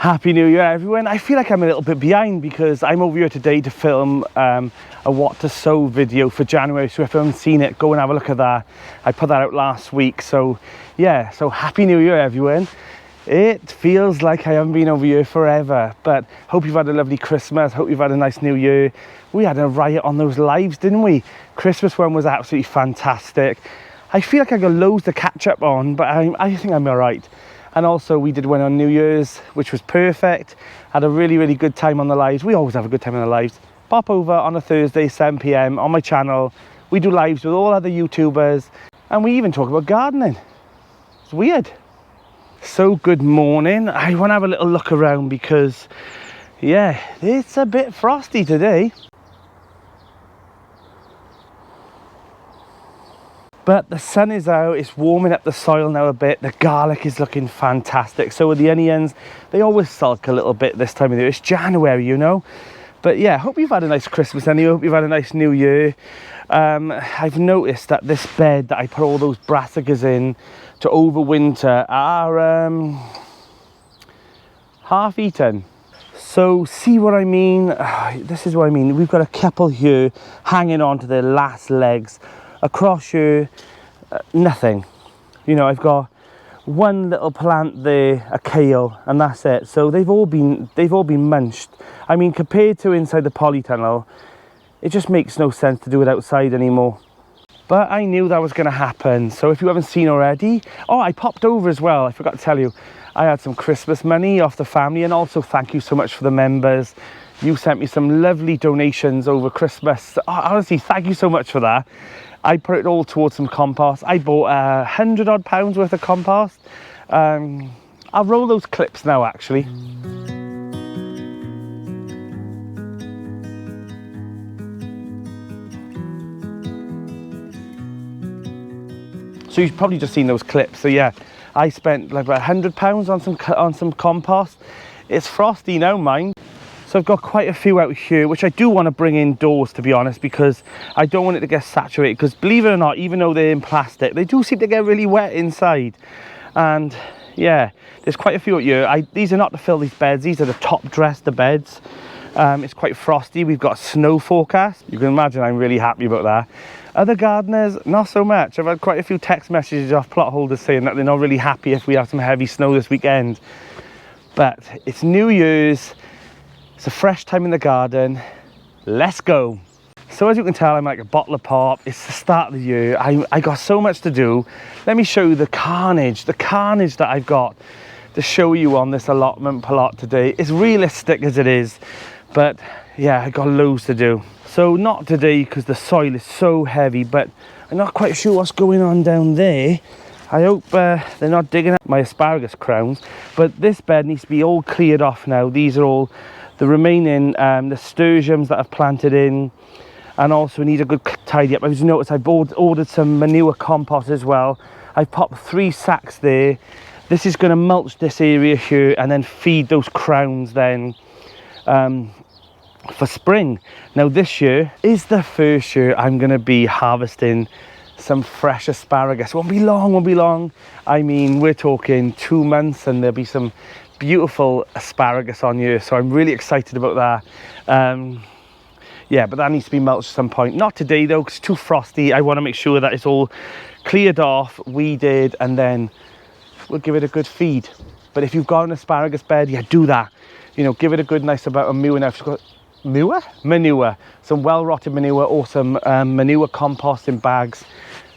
Happy New Year, everyone. I feel like I'm a little bit behind because I'm over here today to film a what to sow video for January. So if you haven't seen it, go and have a look at that. I put that out last week. So yeah, so Happy New Year, everyone. It feels like I haven't been over here forever, but hope you've had a lovely Christmas. Hope you've had a nice New Year. We had a riot on those lives, didn't we? Christmas one was absolutely fantastic. I feel like I got loads to catch up on, but I think I'm all right. And also we did one on New Year's, which was perfect. Had a really, really good time on the lives. We always have a good time on the lives. Pop over on a Thursday, 7 PM on my channel. We do lives with all other YouTubers, and we even talk about gardening. It's weird. So good morning. I want to have a little look around because, yeah, it's a bit frosty today. But the sun is out, it's warming up the soil now a bit. The garlic is looking fantastic. So with the onions, they always sulk a little bit this time of year. It's January, you know. But yeah, hope you've had a nice Christmas and I hope you've had a nice New Year. I've noticed that this bed that I put all those brassicas in to overwinter are half eaten. So see what I mean? This is what I mean. We've got a couple here hanging on to their last legs. Across here, nothing. You know, I've got one little plant there, a kale, and that's it. So they've all been munched. I mean, compared to inside the polytunnel, it just makes no sense to do it outside anymore. But I knew that was going to happen. So if you haven't seen already, oh, I popped over as well. I forgot to tell you, I had some Christmas money off the family, and also thank you so much for the members. You sent me some lovely donations over Christmas. Oh, honestly, thank you so much for that. I put it all towards some compost. I bought £100 odd worth of compost. I'll roll those clips now, actually. So you've probably just seen those clips. So yeah, I spent like about £100 on some compost. It's frosty now, mind. So I've got quite a few out here, which I do want to bring indoors, to be honest, because I don't want it to get saturated. Because believe it or not, even though they're in plastic, they do seem to get really wet inside. And yeah, there's quite a few out here. These are not to fill these beds. These are the top dressed beds. It's quite frosty. We've got a snow forecast. You can imagine I'm really happy about that. Other gardeners, not so much. I've had quite a few text messages off plot holders saying that they're not really happy if we have some heavy snow this weekend. But it's New Year's. It's a fresh time in the garden. Let's go. So as you can tell, I'm like a bottle of pop. It's the start of the year. I got so much to do. Let me show you the carnage that I've got to show you on this allotment plot today. It's realistic as it is, but yeah, I got loads to do. So not today because the soil is so heavy, but I'm not quite sure what's going on down there. I hope they're not digging up my asparagus crowns, but this bed needs to be all cleared off now. These are all the remaining nasturtiums that I've planted in, and also need a good tidy up. As you notice, I've ordered some manure compost as well. I've popped 3 sacks there. This is going to mulch this area here and then feed those crowns then for spring. Now this year is the first year I'm going to be harvesting some fresh asparagus. Won't be long. I mean, we're talking 2 months and there'll be some beautiful asparagus on here, so I'm really excited about that. Yeah, but that needs to be mulched at some point. Not today though, because it's too frosty. I want to make sure that it's all cleared off, weeded, and then we'll give it a good feed. But if you've got an asparagus bed, yeah, do that. You know, give it a good nice amount of manure. Now, if you've got manure, some well-rotted manure or some manure compost in bags.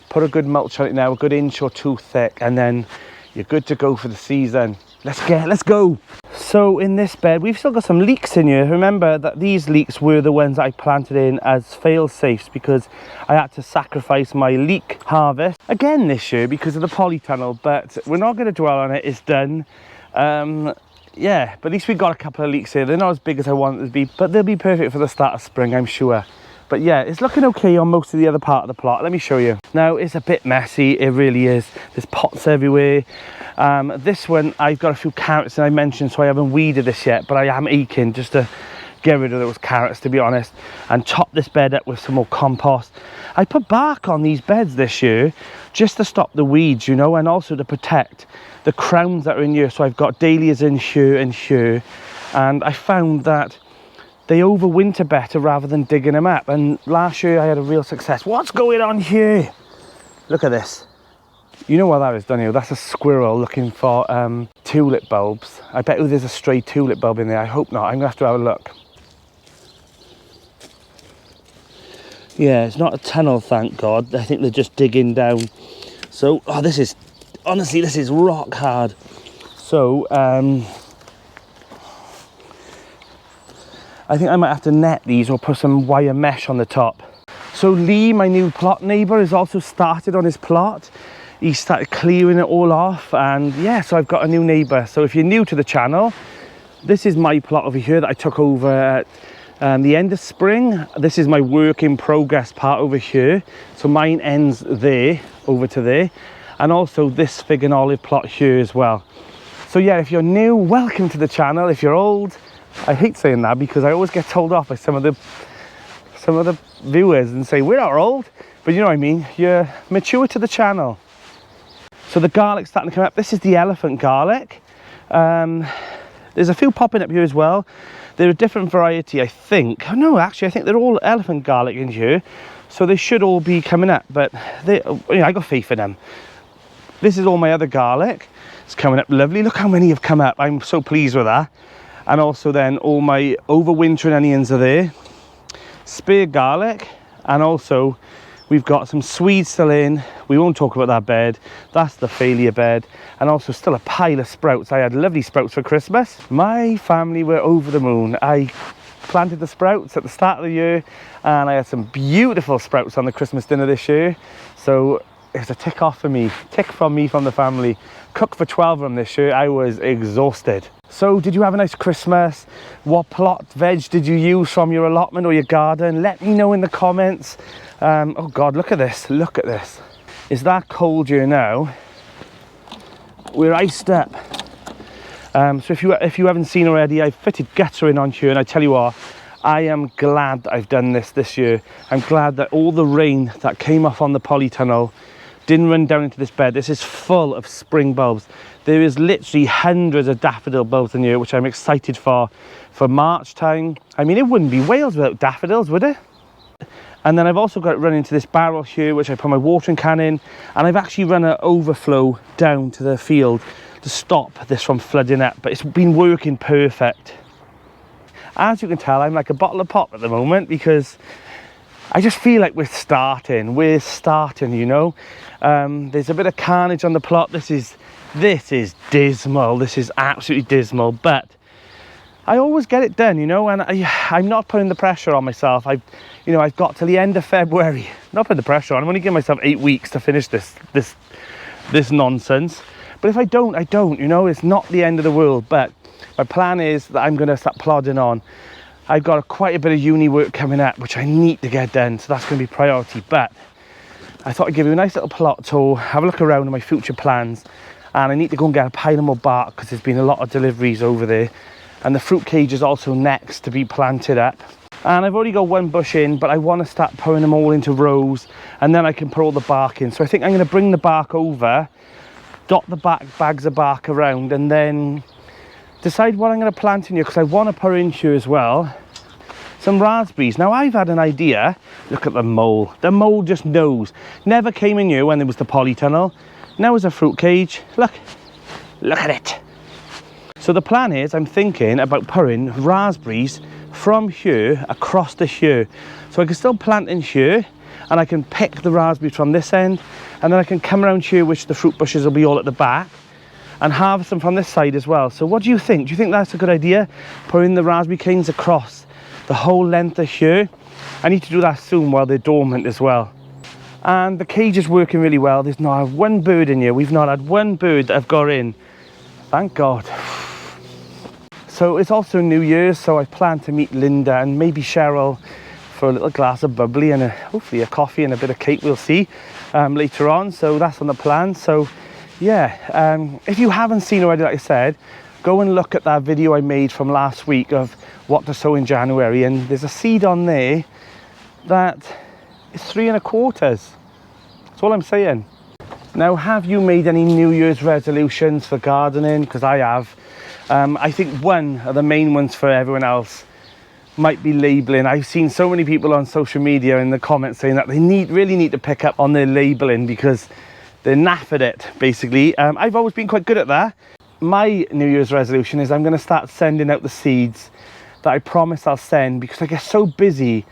Put a good mulch on it now, a good inch or 2 thick, and then you're good to go for the season. Let's go. So in this bed, we've still got some leeks in here. Remember that these leeks were the ones I planted in as fail-safes because I had to sacrifice my leek harvest again this year because of the polytunnel, but we're not going to dwell on it. It's done. Yeah, but at least we got a couple of leeks here. They're not as big as I want them to be, but they'll be perfect for the start of spring, I'm sure. But yeah, it's looking okay on most of the other part of the plot. Let me show you. Now, it's a bit messy. It really is. There's pots everywhere. This one, I've got a few carrots that I mentioned, so I haven't weeded this yet, but I am aching just to get rid of those carrots, to be honest, and top this bed up with some more compost. I put bark on these beds this year just to stop the weeds, you know, and also to protect the crowns that are in here. So I've got dahlias in here and here, and I found that they overwinter better rather than digging them up. And last year I had a real success. What's going on here? Look at this. You know what that is, don't you? That's a squirrel looking for tulip bulbs. I bet there's a stray tulip bulb in there. I hope not. I'm gonna have to have a look. Yeah, it's not a tunnel, thank God. I think they're just digging down. So, oh, this is, honestly, this is rock hard. So, I think I might have to net these or put some wire mesh on the top. So Lee, my new plot neighbour, has also started on his plot. He started clearing it all off, and yeah, so I've got a new neighbour. So if you're new to the channel, this is my plot over here that I took over at the end of spring. This is my work in progress part over here. So mine ends there, over to there. And also this fig and olive plot here as well. So yeah, if you're new, welcome to the channel. If you're old, I hate saying that because I always get told off by some of the viewers and say, we're not old, but you know what I mean, you're mature to the channel. So the garlic's starting to come up. This is the elephant garlic. There's a few popping up here as well. They're a different variety, I think. Oh no, actually, I think they're all elephant garlic in here. So they should all be coming up, but they, you know, I got faith in them. This is all my other garlic. It's coming up lovely. Look how many have come up. I'm so pleased with that. And also then all my overwintering onions are there. Spare garlic, and also we've got some Swedes still in. We won't talk about that bed. That's the failure bed. And also still a pile of sprouts. I had lovely sprouts for Christmas. My family were over the moon. I planted the sprouts at the start of the year, and I had some beautiful sprouts on the Christmas dinner this year. So it's a tick off for me. Tick from me from the family. Cooked for 12 of them this year. I was exhausted. So did you have a nice Christmas? What plot veg did you use from your allotment or your garden? Let me know in the comments. Oh God, look at this. Look at this. It's that cold here now. We're iced up. So if you haven't seen already, I've fitted guttering on here, and I tell you what, I am glad that I've done this year. I'm glad that all the rain that came off on the polytunnel didn't run down into this bed. This is full of spring bulbs. There is literally hundreds of daffodil bulbs in here, which I'm excited for March time. I mean, it wouldn't be Wales without daffodils, would it? And then I've also got it running into this barrel here, which I put my watering can in, and I've actually run an overflow down to the field to stop this from flooding up, but it's been working perfect. As you can tell, I'm like a bottle of pop at the moment because I just feel like we're starting, you know. There's a bit of carnage on the plot. This is dismal. This is absolutely dismal, but I always get it done, you know, and I'm not putting the pressure on myself. I've got till the end of February. Not putting the pressure on. I'm only giving myself 8 weeks to finish this nonsense. But if I don't, I don't, you know. It's not the end of the world, but my plan is that I'm going to start plodding on. I've got quite a bit of uni work coming up, which I need to get done, so that's going to be priority. But I thought I'd give you a nice little plot tour, have a look around at my future plans, and I need to go and get a pile more bark because there's been a lot of deliveries over there. And the fruit cage is also next to be planted up. And I've already got one bush in, but I want to start putting them all into rows, and then I can put all the bark in. So I think I'm going to bring the bark over, dot the bags of bark around, and then decide what I'm going to plant in here, because I want to put in here as well some raspberries. Now I've had an idea. Look at the mole. The mole just knows. Never came in here when there was the polytunnel. Now there's a fruit cage. Look at it. So the plan is, I'm thinking about putting raspberries from here across to here. So I can still plant in here, and I can pick the raspberries from this end, and then I can come around here, which the fruit bushes will be all at the back, and harvest them from this side as well. So what do you think? Do you think that's a good idea? Putting the raspberry canes across the whole length of here. I need to do that soon while they're dormant as well. And the cage is working really well. There's not one bird in here. We've not had one bird that I've got in. Thank God. So it's also New Year's, so I plan to meet Linda and maybe Cheryl for a little glass of bubbly and hopefully a coffee and a bit of cake, we'll see later on. So that's on the plan. So yeah, if you haven't seen already, like I said, go and look at that video I made from last week of what to sow in January, and there's a seed on there that is 3 1/4. That's all I'm saying. Now, have you made any New Year's resolutions for gardening? Because I have. I think one of the main ones for everyone else might be labelling. I've seen so many people on social media in the comments saying that they really need to pick up on their labelling because they're naff at it, basically. I've always been quite good at that. My New Year's resolution is I'm going to start sending out the seeds that I promise I'll send, because I get so busy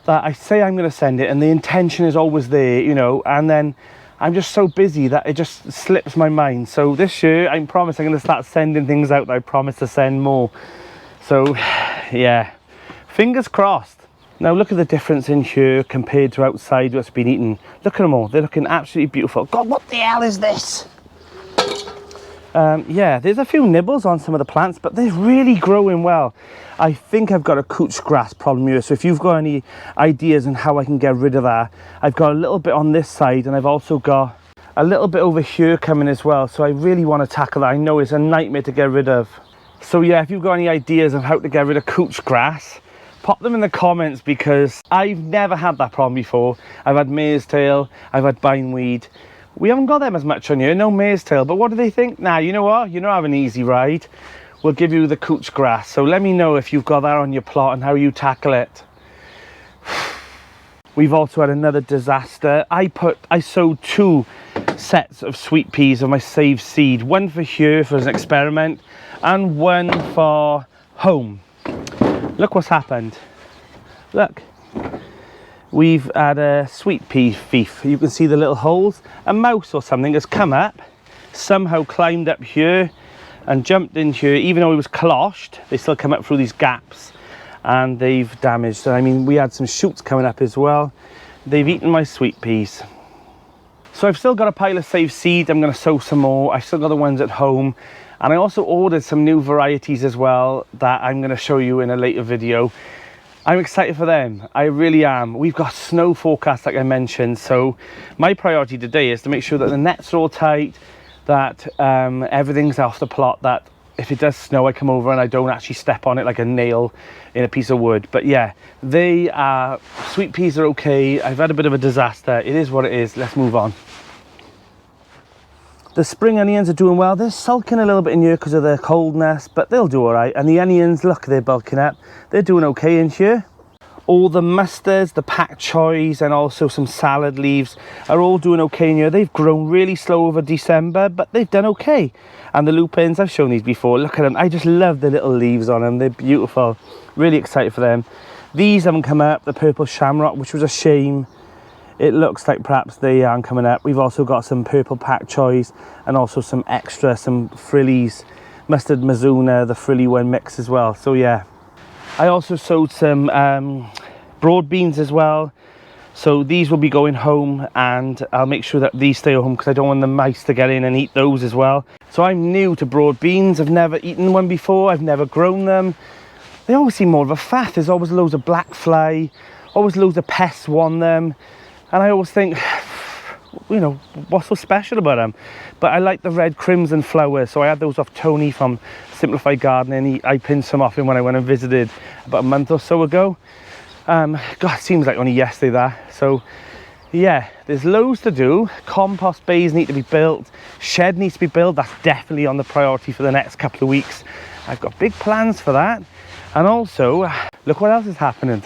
that I say I'm going to send it and the intention is always there, you know, and then I'm just so busy that it just slips my mind. So this year, I promise I'm going to start sending things out that I promise to send more. So, yeah, fingers crossed. Now look at the difference in here compared to outside what's been eaten. Look at them all. They're looking absolutely beautiful. God, what the hell is this? Yeah, there's a few nibbles on some of the plants, but they're really growing well. I think I've got a couch grass problem here, so if you've got any ideas on how I can get rid of that, I've got a little bit on this side, and I've also got a little bit over here coming as well, so I really want to tackle that. I know it's a nightmare to get rid of. So yeah, if you've got any ideas of how to get rid of couch grass, pop them in the comments, because I've never had that problem before. I've had mare's tail, I've had bindweed. We haven't got them as much on here, no mare's tail, but what do they think? Nah, you know what? You're not having an easy ride. We'll give you the couch grass. So let me know if you've got that on your plot and how you tackle it. We've also had another disaster. I sowed 2 sets of sweet peas of my saved seed. One for here for an experiment and one for home. Look what's happened. Look. We've had a sweet pea thief. You can see the little holes. A mouse or something has come up, somehow climbed up here and jumped in here. Even though it was closhed, they still come up through these gaps and they've damaged. I mean, we had some shoots coming up as well. They've eaten my sweet peas. So I've still got a pile of saved seed. I'm going to sow some more. I've still got the ones at home. And I also ordered some new varieties as well that I'm going to show you in a later video. I'm excited for them. I really am. We've got snow forecast, like I mentioned, so my priority today is to make sure that the nets are all tight, that everything's off the plot, that if it does snow I come over and I don't actually step on it like a nail in a piece of wood. But yeah, sweet peas are okay. I've had a bit of a disaster. It is what it is. Let's move on. The spring onions are doing well. They're sulking a little bit in here because of the coldness, but they'll do all right. And the onions, look, they're bulking up. They're doing okay in here. All the mustards, the pak choys, and also some salad leaves are all doing okay in here. They've grown really slow over December, but they've done okay. And the lupins, I've shown these before. Look at them. I just love the little leaves on them. They're beautiful. Really excited for them. These haven't come up, the purple shamrock, which was a shame. It looks like perhaps they aren't coming up. We've also got some purple pak choys and also some frillies, mustard Mizuna, the frilly one mix as well. So yeah, I also sowed some broad beans as well. So these will be going home, and I'll make sure that these stay home because I don't want the mice to get in and eat those as well. So I'm new to broad beans. I've never eaten one before. I've never grown them. They always seem more of a faff. There's always loads of black fly, always loads of pests on them. And I always think, you know, what's so special about them? But I like the red crimson flowers, so I had those off Tony from Simplified Gardening. I pinned some off him when I went and visited about a month or so ago. God, it seems like only yesterday that. So yeah, there's loads to do. Compost bays need to be built. Shed needs to be built. That's definitely on the priority for the next couple of weeks. I've got big plans for that. And also, look what else is happening.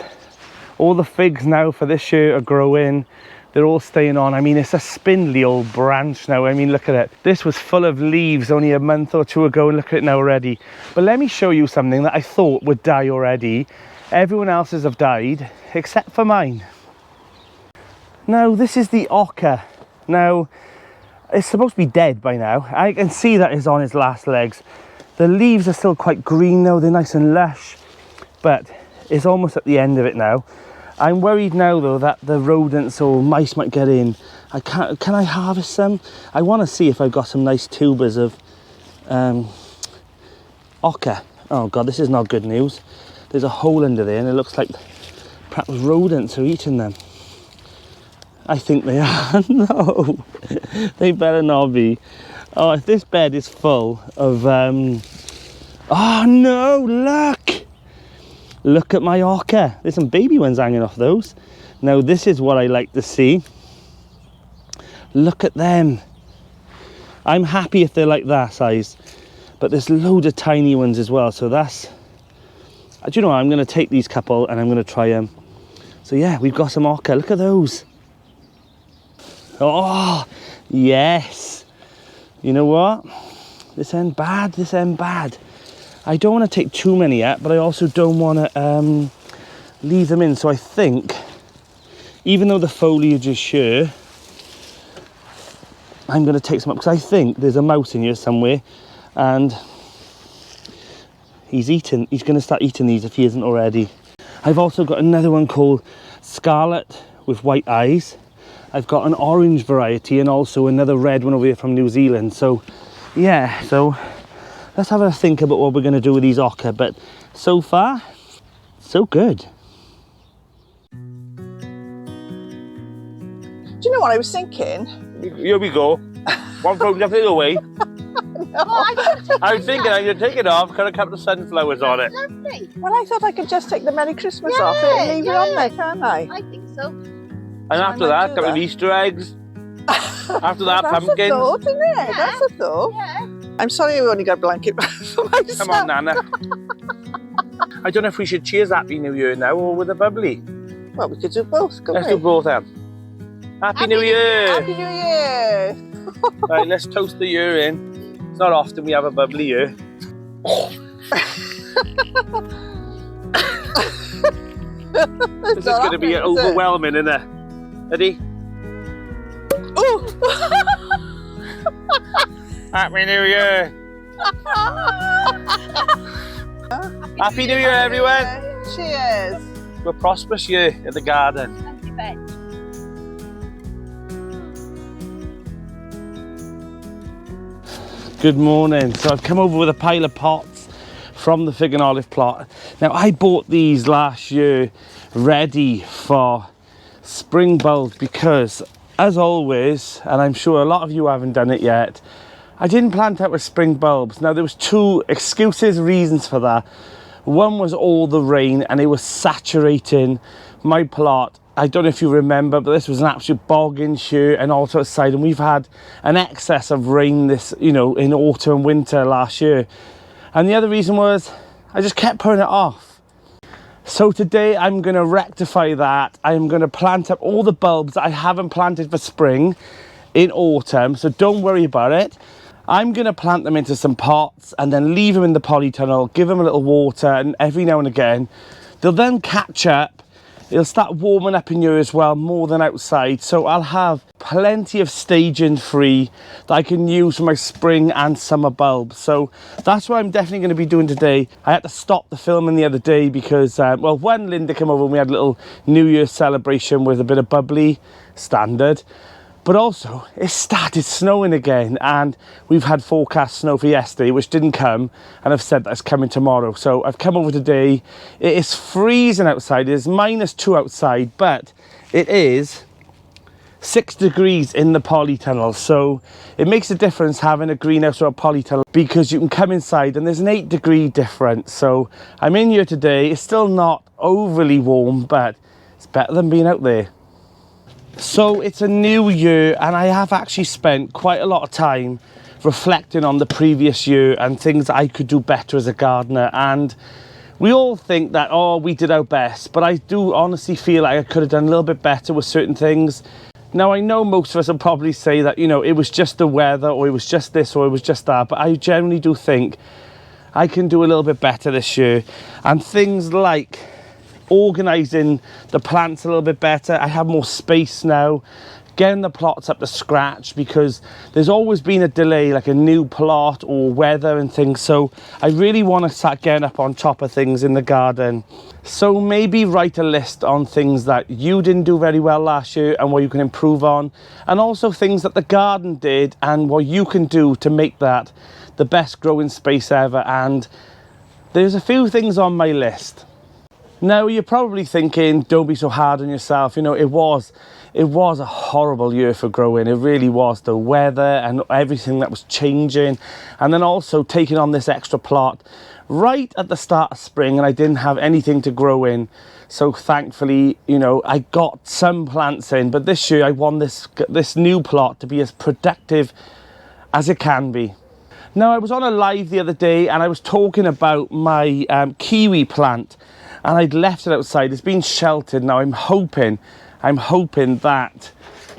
All the figs now for this year are growing. They're all staying on. I mean, it's a spindly old branch now. I mean, look at it. This was full of leaves only a month or two ago, and look at it now already. But let me show you something that I thought would die already. Everyone else's have died, except for mine. Now, this is the ochre. Now, it's supposed to be dead by now. I can see that it's on its last legs. The leaves are still quite green though. They're nice and lush, but it's almost at the end of it now. I'm worried now though that the rodents or mice might get in. Can I harvest some? I want to see if I've got some nice tubers of ochre. Oh God, this is not good news. There's a hole under there and it looks like perhaps rodents are eating them. I think they are. No, they better not be. Oh, if this bed is full of Oh no, look! Look at my orca. There's some baby ones hanging off those. Now this is what I like to see. Look at them. I'm happy if they're like that size, but there's loads of tiny ones as well. So that's, do you know what? I'm going to take these couple and I'm going to try them. So yeah, we've got some orca. Look at those. Oh, yes. You know what? This end bad, this end bad. I don't want to take too many yet, but I also don't want to leave them in. So I think, even though the foliage is sheer, I'm going to take some up, because I think there's a mouse in here somewhere, and he's going to start eating these if he isn't already. I've also got another one called Scarlet with white eyes. I've got an orange variety and also another red one over here from New Zealand. So yeah, so let's have a think about what we're going to do with these orca, but so far, so good. Do you know what I was thinking? Here we go. One phone nothing away. No. I was thinking I'm going to take it off, cut a couple of sunflowers on it. Lovely. Well, I thought I could just take the Merry Christmas off it and leave it on there, can't I? I think so. And after that, a couple of Easter eggs. After that, That's pumpkins. a thought, isn't it? Yeah. That's a thought. Yeah. I'm sorry I only got a blanket for myself. Come on, Nana. I don't know if we should cheers Happy New Year now or with a bubbly. Well, we could do both, couldn't Let's we? do both then. Happy New Year! Happy New Year! Right, let's toast the year in. It's not often we have a bubbly year. This is going to be overwhelming, isn't it? Ready? Oh! Happy New Year! Happy New Year, everyone! Cheers! We're a prosperous year in the garden. Thank you, Ben. Good morning. So I've come over with a pile of pots from the fig and olive plot. Now I bought these last year ready for spring bulbs because, as always, and I'm sure a lot of you haven't done it yet, I didn't plant out with spring bulbs. Now there was two reasons for that. One was all the rain and it was saturating my plot. I don't know if you remember, but this was an absolute bogging shear and also outside, and we've had an excess of rain this, you know, in autumn and winter last year. And the other reason was I just kept putting it off. So today I'm going to rectify that. I'm going to plant up all the bulbs that I haven't planted for spring in autumn, so don't worry about it. I'm going to plant them into some pots and then leave them in the polytunnel, give them a little water, and every now and again they'll then catch up. It'll start warming up in here as well, more than outside. So I'll have plenty of staging free that I can use for my spring and summer bulbs. So that's what I'm definitely going to be doing today. I had to stop the filming the other day because, well, when Linda came over and we had a little New Year celebration with a bit of bubbly, standard. But also, it started snowing again, and we've had forecast snow for yesterday, which didn't come, and I've said that it's coming tomorrow. So I've come over today. It is freezing outside. It is -2 outside, but it is 6 degrees in the polytunnel. So it makes a difference having a greenhouse or a polytunnel, because you can come inside and there's an 8-degree difference. So I'm in here today. It's still not overly warm, but it's better than being out there. So it's a new year, and I have actually spent quite a lot of time reflecting on the previous year and things that I could do better as a gardener. And we all think that, oh, we did our best, but I do honestly feel like I could have done a little bit better with certain things. Now, I know most of us will probably say that, you know, it was just the weather, or it was just this, or it was just that, but I generally do think I can do a little bit better this year. And things like organising the plants a little bit better. I have more space now, getting the plots up to scratch, because there's always been a delay, like a new plot or weather and things. So I really want to start getting up on top of things in the garden. So maybe write a list on things that you didn't do very well last year and what you can improve on, and also things that the garden did and what you can do to make that the best growing space ever. And there's a few things on my list. Now, you're probably thinking, don't be so hard on yourself. You know, it was a horrible year for growing. It really was. The weather and everything that was changing. And then also taking on this extra plot right at the start of spring and I didn't have anything to grow in. So thankfully, you know, I got some plants in, but this year I want this new plot to be as productive as it can be. Now, I was on a live the other day and I was talking about my kiwi plant, and I'd left it outside. It's been sheltered. Now I'm hoping that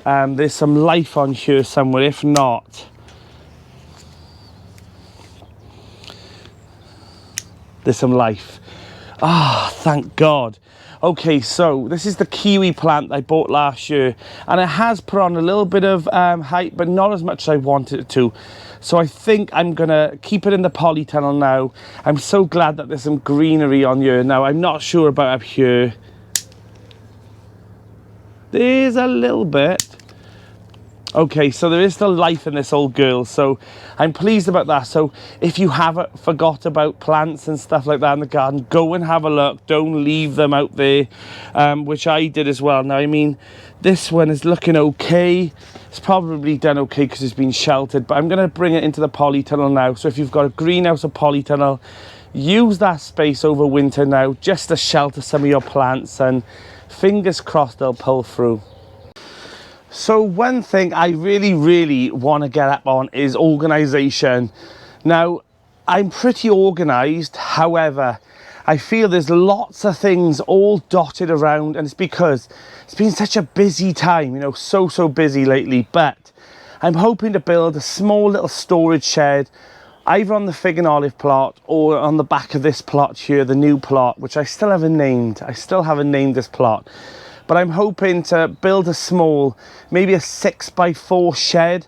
there's some life on here somewhere. If not, there's some life. Ah, thank God. Okay, so this is the kiwi plant I bought last year, and it has put on a little bit of height, but not as much as I wanted it to. So I think I'm gonna keep it in the polytunnel now. I'm so glad that there's some greenery on here. Now, I'm not sure about up here. There's a little bit. Okay, so there is still life in this old girl, so I'm pleased about that. So if you haven't forgot about plants and stuff like that in the garden, go and have a look. Don't leave them out there, which I did as well. Now, I mean, this one is looking okay. It's probably done okay because it's been sheltered, but I'm going to bring it into the polytunnel now. So if you've got a greenhouse or polytunnel, use that space over winter now just to shelter some of your plants, and fingers crossed they'll pull through. So one thing I really want to get up on is organisation. Now, I'm pretty organised, however, I feel there's lots of things all dotted around, and it's because it's been such a busy time, you know, so busy lately. But I'm hoping to build a small little storage shed, either on the fig and olive plot or on the back of this plot here, the new plot, which I still haven't named. I still haven't named this plot. But I'm hoping to build a small, maybe a 6x4 shed.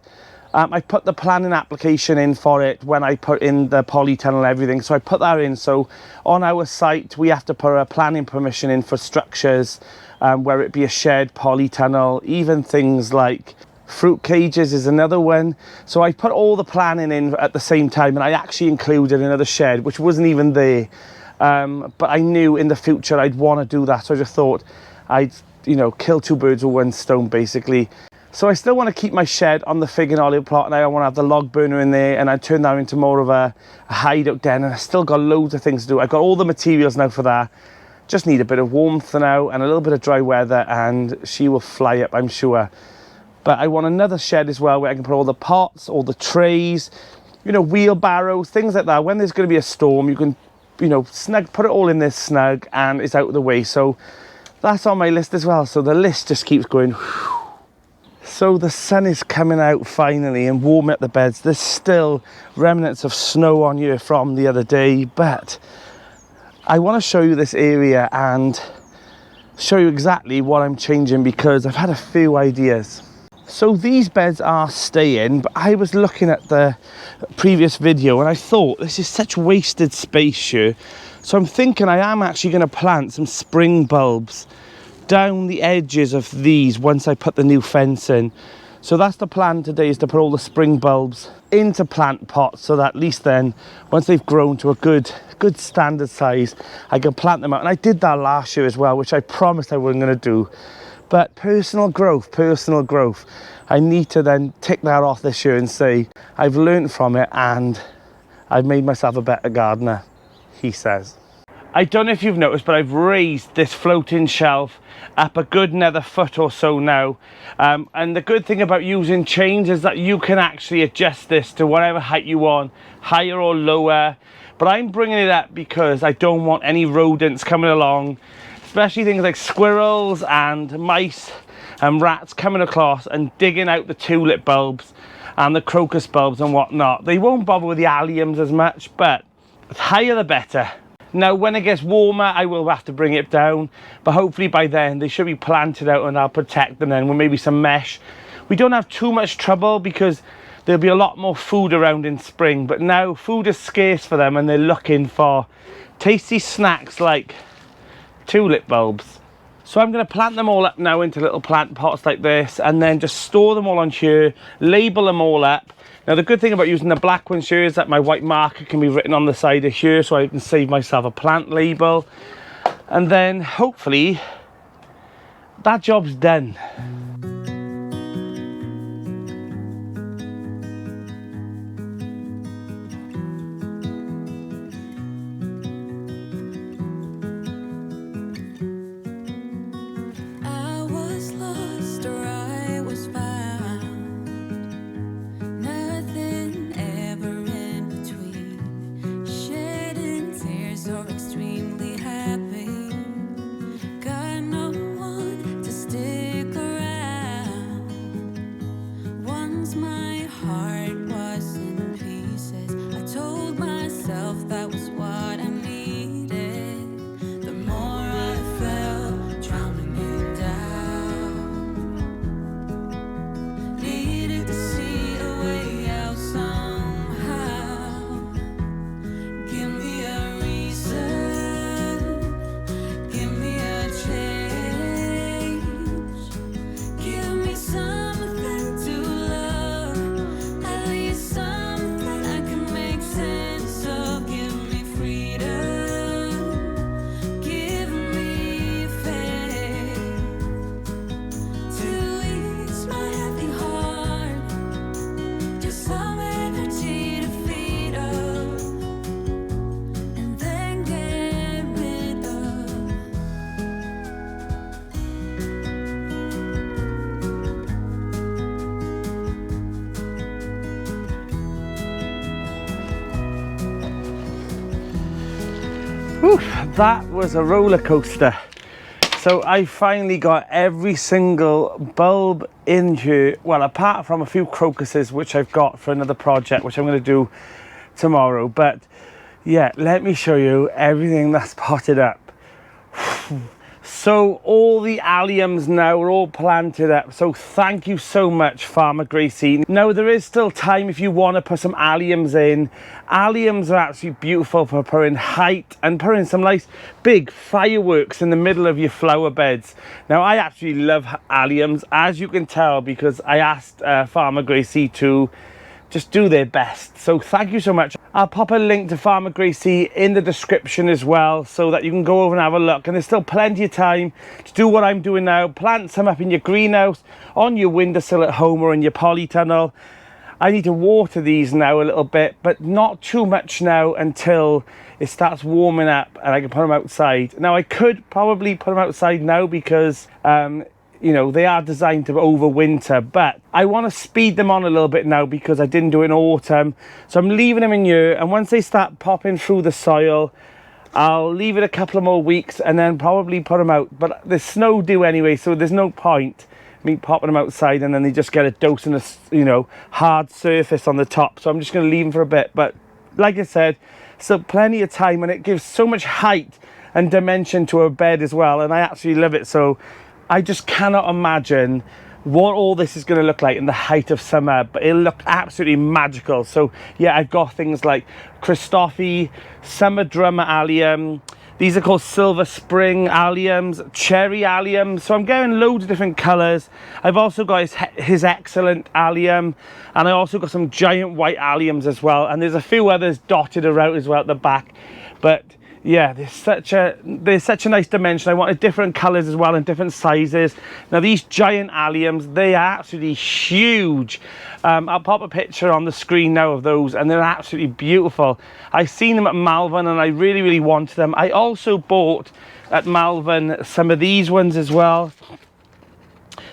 I put the planning application in for it when I put in the polytunnel and everything. So I put that in. So on our site, we have to put a planning permission in for structures, where it be a shed, polytunnel, even things like fruit cages is another one. So I put all the planning in at the same time, and I actually included another shed, which wasn't even there. But I knew in the future I'd want to do that. So I just thought I'd, you know, kill two birds with one stone, basically. So I still want to keep my shed on the fig and olive plot, and I want to have the log burner in there, and I turn that into more of a hideout den, and I still got loads of things to do. I've got all the materials now for that. Just need a bit of warmth now and a little bit of dry weather, and she will fly up, I'm sure. But I want another shed as well where I can put all the pots, all the trays, you know, wheelbarrows, things like that. When there's going to be a storm, you can, you know, put it all in this snug, and it's out of the way. So that's on my list as well. So the list just keeps going. So the sun is coming out finally and warming up the beds. There's still remnants of snow on here from the other day, but I want to show you this area and show you exactly what I'm changing, because I've had a few ideas. So these beds are staying, but I was looking at the previous video and I thought this is such wasted space here. So I'm thinking I am actually going to plant some spring bulbs down the edges of these once I put the new fence in. So that's the plan today, is to put all the spring bulbs into plant pots, so that at least then once they've grown to a good standard size, I can plant them out. And I did that last year as well, which I promised I wasn't going to do. But personal growth. I need to then tick that off this year and say I've learned from it and I've made myself a better gardener, he says. I don't know if you've noticed, but I've raised this floating shelf up a good another foot or so now. And the good thing about using chains is that you can actually adjust this to whatever height you want, higher or lower. But I'm bringing it up because I don't want any rodents coming along, especially things like squirrels and mice and rats coming across and digging out the tulip bulbs and the crocus bulbs and whatnot. They won't bother with the alliums as much, but the higher the better. Now, when it gets warmer, I will have to bring it down, but hopefully by then they should be planted out and I'll protect them then with maybe some mesh. We don't have too much trouble because there'll be a lot more food around in spring, but now food is scarce for them and they're looking for tasty snacks like tulip bulbs. So I'm going to plant them all up now into little plant pots like this, and then just store them all on here, label them all up. Now the good thing about using the black ones here is that my white marker can be written on the side of here, so I can save myself a plant label, and then hopefully that job's done. extremely happy. Got no one to stick around. Once my heart was in pieces, I told myself that was what I needed. The more I felt drowning in doubt, needed to see a way out somehow. Give me a reason, give me a change, give me something to love, at least something I can make sense of. Give me freedom, give me faith, to ease my heavy heart, just some energy to feed up, and then get rid of. Whew, that was a roller coaster. So I finally got every single bulb in here, well, apart from a few crocuses which I've got for another project which I'm going to do tomorrow. But yeah, let me show you everything that's potted up. So all the alliums now are all planted up, so thank you so much, Farmer Gracy. Now there is still time if you want to put some alliums in. Alliums are absolutely beautiful for putting height and putting some nice big fireworks in the middle of your flower beds. Now I actually love alliums, as you can tell, because I asked Farmer Gracy to just do their best. So thank you so much. I'll pop a link to Farmer Gracy in the description as well, so that you can go over and have a look. And there's still plenty of time to do what I'm doing now. Plant some up in your greenhouse, on your windowsill at home, or in your polytunnel. I need to water these now a little bit, but not too much now until it starts warming up and I can put them outside. Now I could probably put them outside now because you know, they are designed to overwinter, but I want to speed them on a little bit now because I didn't do it in autumn. So I'm leaving them in here, and once they start popping through the soil, I'll leave it a couple of more weeks and then probably put them out. But there's snow due anyway, so there's no point me popping them outside and then they just get a dose in a, you know, hard surface on the top. So I'm just going to leave them for a bit. But like I said, still plenty of time, and it gives so much height and dimension to a bed as well, and I actually love it. So I just cannot imagine what all this is going to look like in the height of summer, but it'll look absolutely magical. So yeah, I've got things like Christophe, Summer Drummer Allium, these are called Silver Spring Alliums, Cherry Allium. So I'm getting loads of different colours. I've also got his Excellent Allium, and I also got some giant white alliums as well, and there's a few others dotted around as well at the back. But yeah, there's such a nice dimension. I wanted different colours as well and different sizes. Now these giant alliums, they are absolutely huge. I'll pop a picture on the screen now of those, and they're absolutely beautiful. I've seen them at Malvern and I really, really wanted them. I also bought at Malvern some of these ones as well.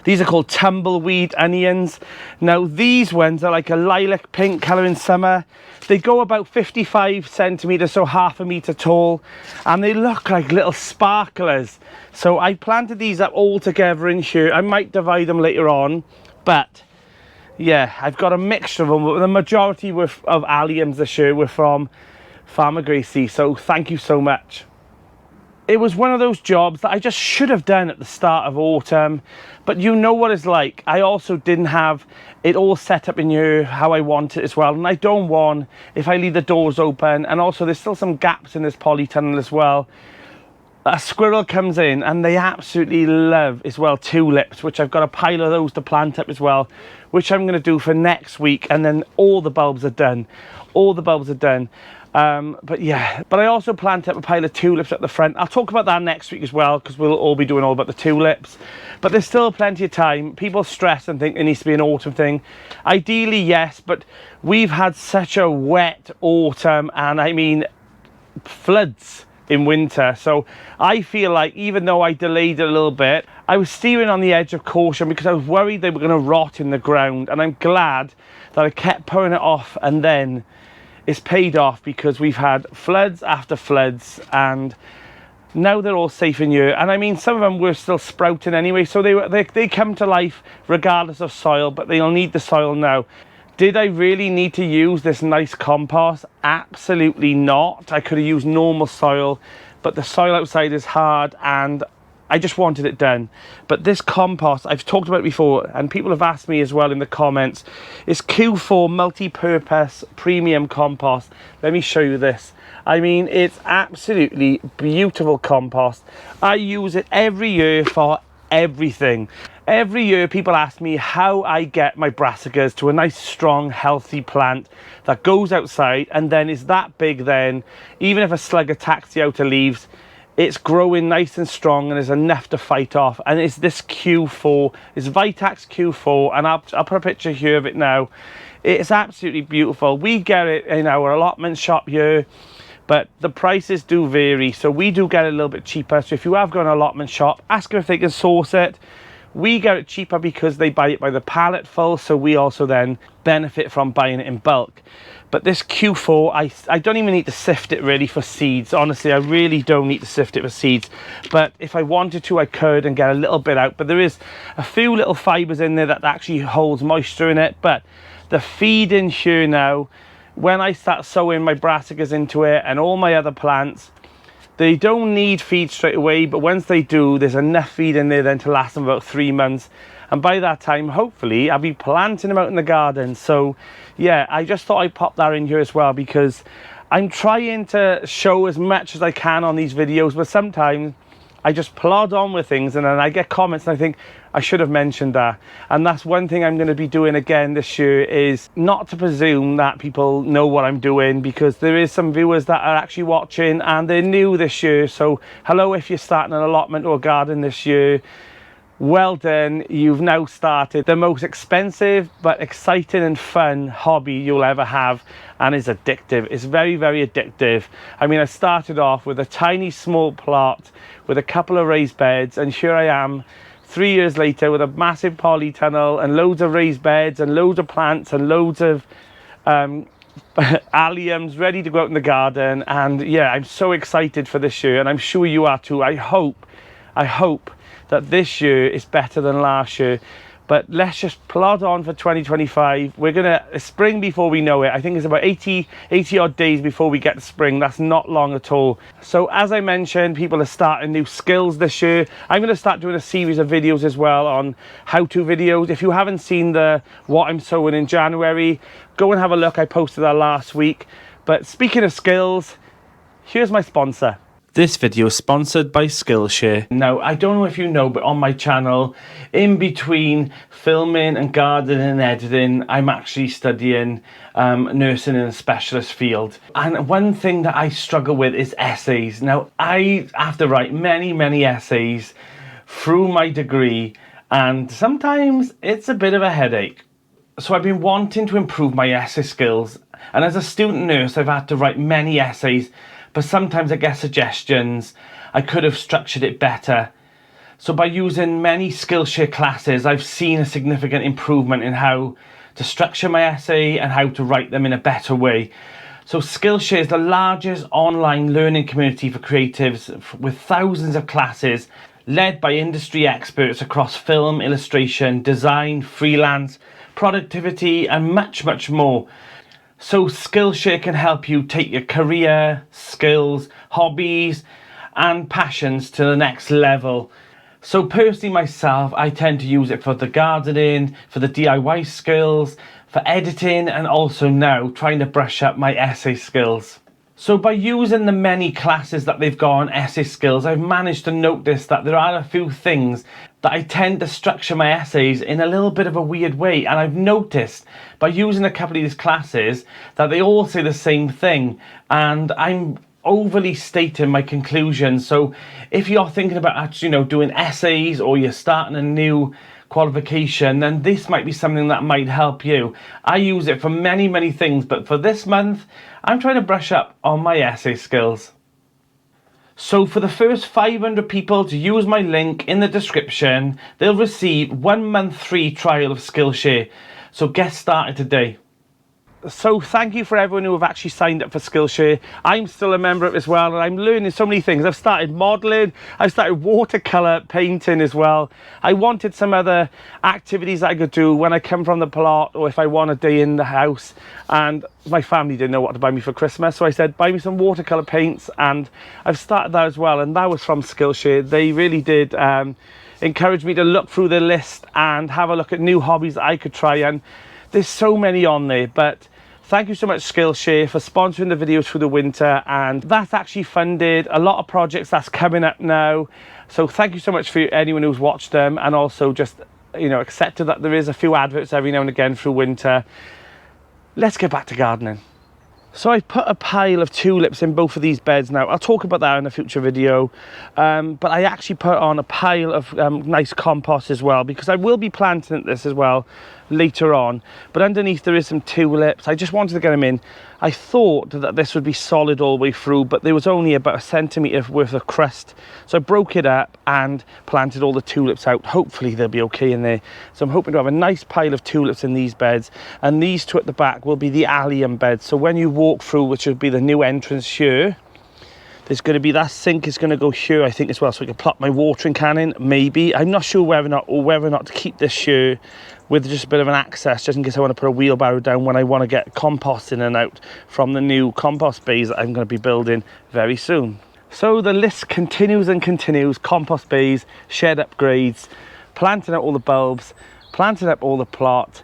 These are called tumbleweed onions. Now these ones are like a lilac pink colour in summer. They go about 55 centimetres, so half a metre tall, and they look like little sparklers. So I planted these up all together in here. I might divide them later on, but yeah, I've got a mixture of them. The majority of alliums this year were from Farmer Gracy, so thank you so much. It was one of those jobs that I just should have done at the start of autumn, but you know what it's like. I also didn't have it all set up in here how I want it as well, and I don't want, if I leave the doors open, and also there's still some gaps in this polytunnel as well. A squirrel comes in and they absolutely love as well tulips, which I've got a pile of those to plant up as well, which I'm going to do for next week, and then all the bulbs are done. All the bulbs are done. But yeah, but I also planted up a pile of tulips at the front. I'll talk about that next week as well, because we'll all be doing all about the tulips. But there's still plenty of time. People stress and think it needs to be an autumn thing. Ideally, yes, but we've had such a wet autumn, and I mean floods in winter. So I feel like even though I delayed it a little bit, I was steering on the edge of caution because I was worried they were going to rot in the ground. And I'm glad that I kept putting it off, and then it's paid off, because we've had floods after floods, and now they're all safe in here. And I mean, some of them were still sprouting anyway, so they come to life regardless of soil, but they'll need the soil now. Did I really need to use this nice compost? Absolutely not. I could have used normal soil, but the soil outside is hard and I just wanted it done. But this compost, I've talked about it before, and people have asked me as well in the comments, it's Q4 multi-purpose premium compost. Let me show you this. I mean, it's absolutely beautiful compost. I use it every year for everything. Every year people ask me how I get my brassicas to a nice, strong, healthy plant that goes outside and then is that big then, even if a slug attacks the outer leaves, it's growing nice and strong and there's enough to fight off. And it's this Q4, it's Vitax Q4, and I'll put a picture here of it now. It's absolutely beautiful. We get it in our allotment shop here, but the prices do vary, so we do get it a little bit cheaper. So if you have got an allotment shop, ask them if they can source it. We get it cheaper because they buy it by the pallet full, so we also then benefit from buying it in bulk. But this Q4, I don't even need to sift it really for seeds. Honestly, I really don't need to sift it for seeds. But if I wanted to, I could and get a little bit out. But there is a few little fibres in there that actually holds moisture in it. But the feed in here now, when I start sowing my brassicas into it and all my other plants, they don't need feed straight away, but once they do, there's enough feed in there then to last them about 3 months. And by that time, hopefully, I'll be planting them out in the garden. So yeah, I just thought I'd pop that in here as well, because I'm trying to show as much as I can on these videos, but sometimes I just plod on with things and then I get comments and I think I should have mentioned that. And that's one thing I'm going to be doing again this year, is not to presume that people know what I'm doing, because there is some viewers that are actually watching and they're new this year. So hello, if you're starting an allotment or a garden this year, well done. You've now started the most expensive but exciting and fun hobby you'll ever have, and it's addictive. It's very, very addictive. I mean, I started off with a tiny small plot with a couple of raised beds, and here I am 3 years later with a massive polytunnel and loads of raised beds and loads of plants and loads of alliums ready to go out in the garden. And yeah, I'm so excited for this year, and I'm sure you are too. I hope that this year is better than last year. But let's just plod on for 2025. We're gonna spring before we know it. I think it's about 80 odd days before we get to spring. That's not long at all. So as I mentioned, people are starting new skills this year. I'm gonna start doing a series of videos as well on how-to videos. If you haven't seen the what I'm sowing in January, go and have a look. I posted that last week. But speaking of skills, here's my sponsor. This video is sponsored by Skillshare. Now, I don't know if you know, but on my channel, in between filming and gardening and editing, I'm actually studying nursing in a specialist field. And one thing that I struggle with is essays. Now, I have to write many essays through my degree, and sometimes it's a bit of a headache. So I've been wanting to improve my essay skills. And as a student nurse, I've had to write many essays, but sometimes I get suggestions. I could have structured it better. So by using many Skillshare classes, I've seen a significant improvement in how to structure my essay and how to write them in a better way. So Skillshare is the largest online learning community for creatives, with thousands of classes led by industry experts across film, illustration, design, freelance, productivity, and much more. So Skillshare can help you take your career, skills, hobbies and passions to the next level. So personally myself, I tend to use it for the gardening, for the DIY skills, for editing, and also now trying to brush up my essay skills. So by using the many classes that they've got on essay skills, I've managed to notice that there are a few things that I tend to structure my essays in a little bit of a weird way. And I've noticed by using a couple of these classes that they all say the same thing, and I'm overly stating my conclusions. So if you're thinking about actually, doing essays, or you're starting a new qualification, then this might be something that might help you. I use it for many things, but for this month, I'm trying to brush up on my essay skills. So for the first 500 people to use my link in the description, they'll receive 1 month free trial of Skillshare. So get started today. So thank you for everyone who have actually signed up for Skillshare. I'm still a member of it as well, and I'm learning so many things. I've started modelling, I've started watercolour painting as well. I wanted some other activities that I could do when I come from the plot, or if I want a day in the house, and my family didn't know what to buy me for Christmas, so I said buy me some watercolour paints, and I've started that as well, and that was from Skillshare. They really did encourage me to look through the list and have a look at new hobbies that I could try, and there's so many on there. But thank you so much, Skillshare, for sponsoring the videos through the winter, and that's actually funded a lot of projects that's coming up now. So thank you so much for anyone who's watched them, and also just, you know, accepted that there is a few adverts every now and again through winter. Let's get back to gardening. So I've put a pile of tulips in both of these beds now. I'll talk about that in a future video. But I actually put on a pile of nice compost as well, because I will be planting this as well later on. But underneath there is some tulips. I just wanted to get them in. I thought that this would be solid all the way through, but there was only about 1 centimetre worth of crust. So I broke it up and planted all the tulips out. Hopefully they'll be okay in there. So I'm hoping to have a nice pile of tulips in these beds. And these two at the back will be the allium beds. So when you walk through, which will be the new entrance here, there's going to be that sink is going to go here, I think, as well, so I can plop my watering can in, maybe. I'm not sure whether or not to keep this here with just a bit of an access, just in case I want to put a wheelbarrow down when I want to get compost in and out from the new compost bays that I'm going to be building very soon. So the list continues and continues. Compost bays, shed upgrades, planting out all the bulbs, planting up all the plot,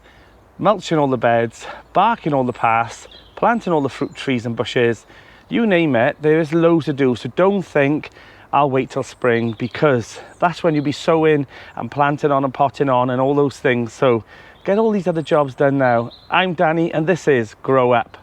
mulching all the beds, barking all the paths, planting all the fruit trees and bushes. You name it, there is loads to do. So don't think I'll wait till spring, because that's when you'll be sowing and planting on and potting on and all those things. So get all these other jobs done now. I'm Danny, and this is Grow Up.